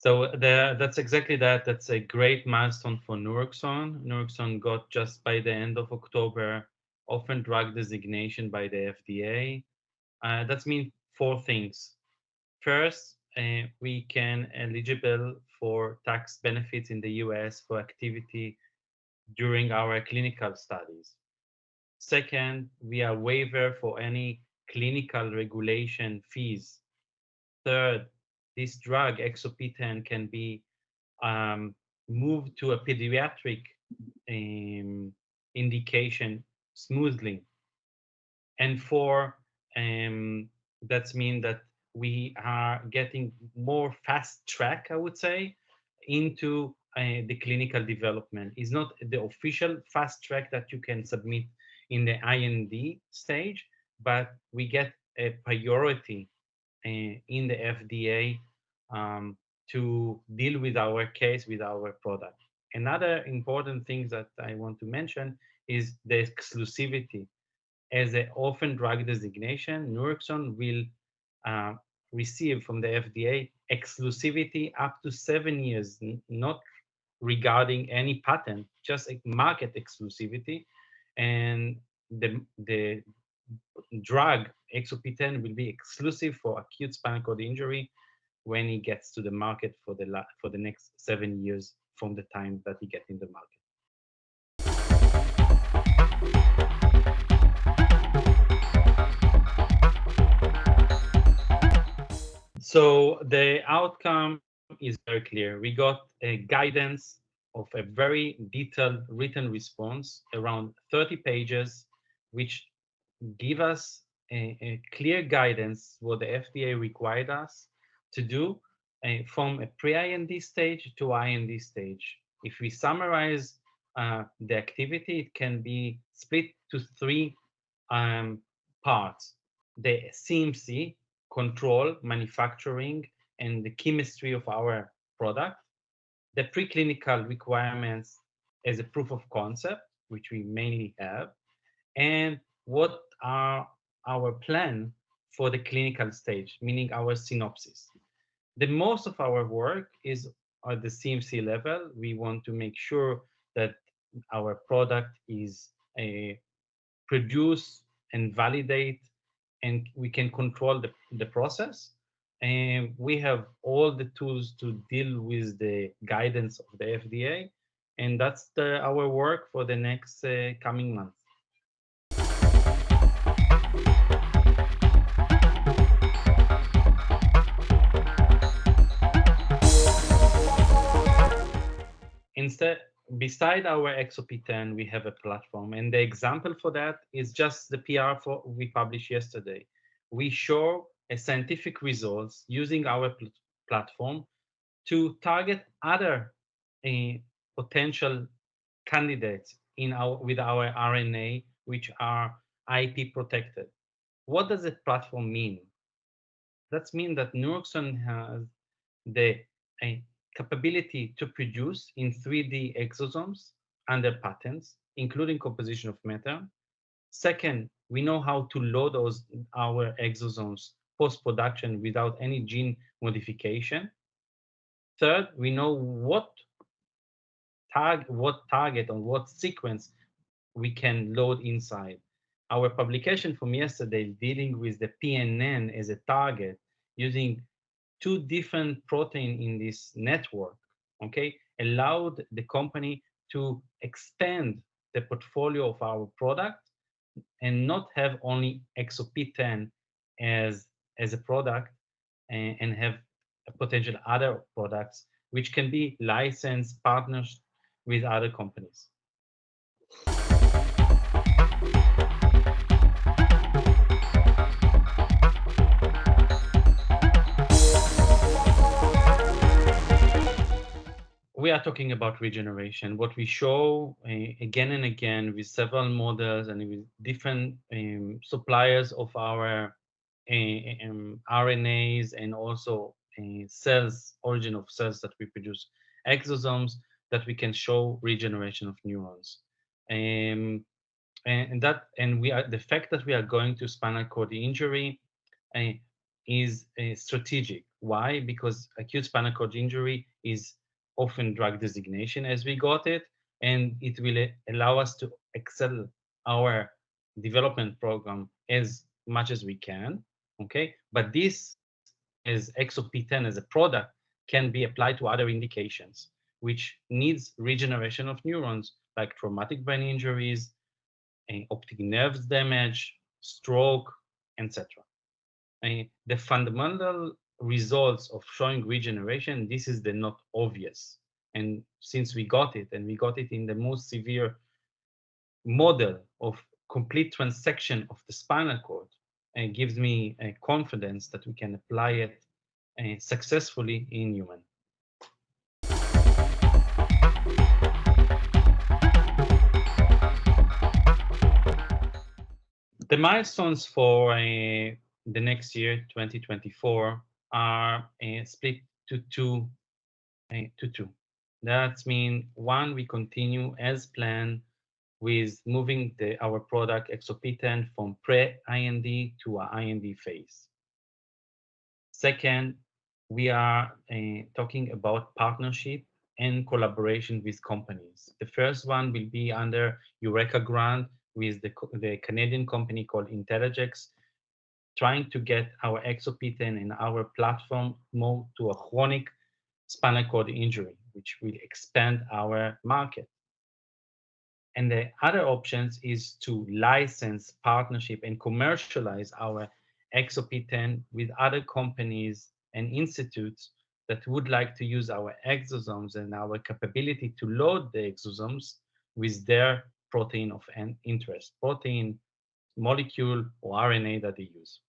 So that's exactly that. That's a great milestone for NurExone. NurExone got just by the end of October orphan drug designation by the FDA. That means four things. First, we can eligible for tax benefits in the US for activity during our clinical studies. Second, we are waiver for any clinical regulation fees. Third, this drug, exopitan, can be um, moved to a pediatric um, indication smoothly. And four, um, that's mean that we are getting more fast track, I would say, into the clinical development. It's not the official fast track that you can submit in the IND stage, but we get a priority in the FDA um, to deal with our case, with our product. Another important thing that I want to mention is the exclusivity. As an orphan drug designation, NurExone will uh, receive from the FDA exclusivity up to 7 years, not regarding any patent, just a market exclusivity. And the drug exopitan will be exclusive for acute spinal cord injury when he gets to the market for the next 7 years from the time that he gets in the market. So the outcome is very clear. We got a guidance of a very detailed written response around 30 pages, which give us a clear guidance what the FDA required us to do from a pre-IND stage to IND stage. If we summarize the activity, it can be split to three um, parts: the CMC, control, manufacturing, and the chemistry of our product; the preclinical requirements as a proof of concept, which we mainly have; and what are our plan for the clinical stage, meaning our synopsis. The most of our work is at the CMC level. We want to make sure that our product is produce and validate, and we can control the process. And we have all the tools to deal with the guidance of the FDA. And that's our work for the next coming months. Instead, beside our XOP10, we have a platform, and the example for that is just the PR we published yesterday. We show a scientific results using our platform to target other uh, potential candidates in our with our RNA, which are IP protected. What does the platform mean? That means that NurExone has the uh, capability to produce in 3D exosomes under patents, including composition of matter. Second, we know how to load our exosomes post-production without any gene modification. Third, we know what target or what sequence we can load inside. Our publication from yesterday dealing with the PNN as a target using two different protein in this network, okay, allowed the company to expand the portfolio of our product and not have only XOP10 as, as a product and have potential other products which can be licensed partners with other companies. We are talking about regeneration. What we show again and again with several models and with different suppliers of our RNAs and also cells, origin of cells that we produce, exosomes, that we can show regeneration of neurons. Um, and we are the fact that we are going to spinal cord injury, is strategic. Why? Because acute spinal cord injury is often drug designation as we got it, and it will allow us to excel our development program as much as we can. Okay, but this as XOP10 as a product can be applied to other indications, which needs regeneration of neurons like traumatic brain injuries, optic nerves damage, stroke, etc. The fundamental results of showing regeneration, this is the not obvious. And since we got it, and we got it in the most severe model of complete transection of the spinal cord, and gives me confidence that we can apply it successfully in human. The milestones for the next year, 2024, are split to two. To two. That means one, we continue as planned with moving our product XOP10 from pre-IND to a IND phase. Second, we are talking about partnership and collaboration with companies. The first one will be under Eureka grant with the Canadian company called Intelligex, trying to get our XOP10 and our platform moved to a chronic spinal cord injury, which will expand our market. And the other options is to license, partnership, and commercialize our XOP10 with other companies and institutes that would like to use our exosomes and our capability to load the exosomes with their protein of interest, protein, molecule, or RNA that they use.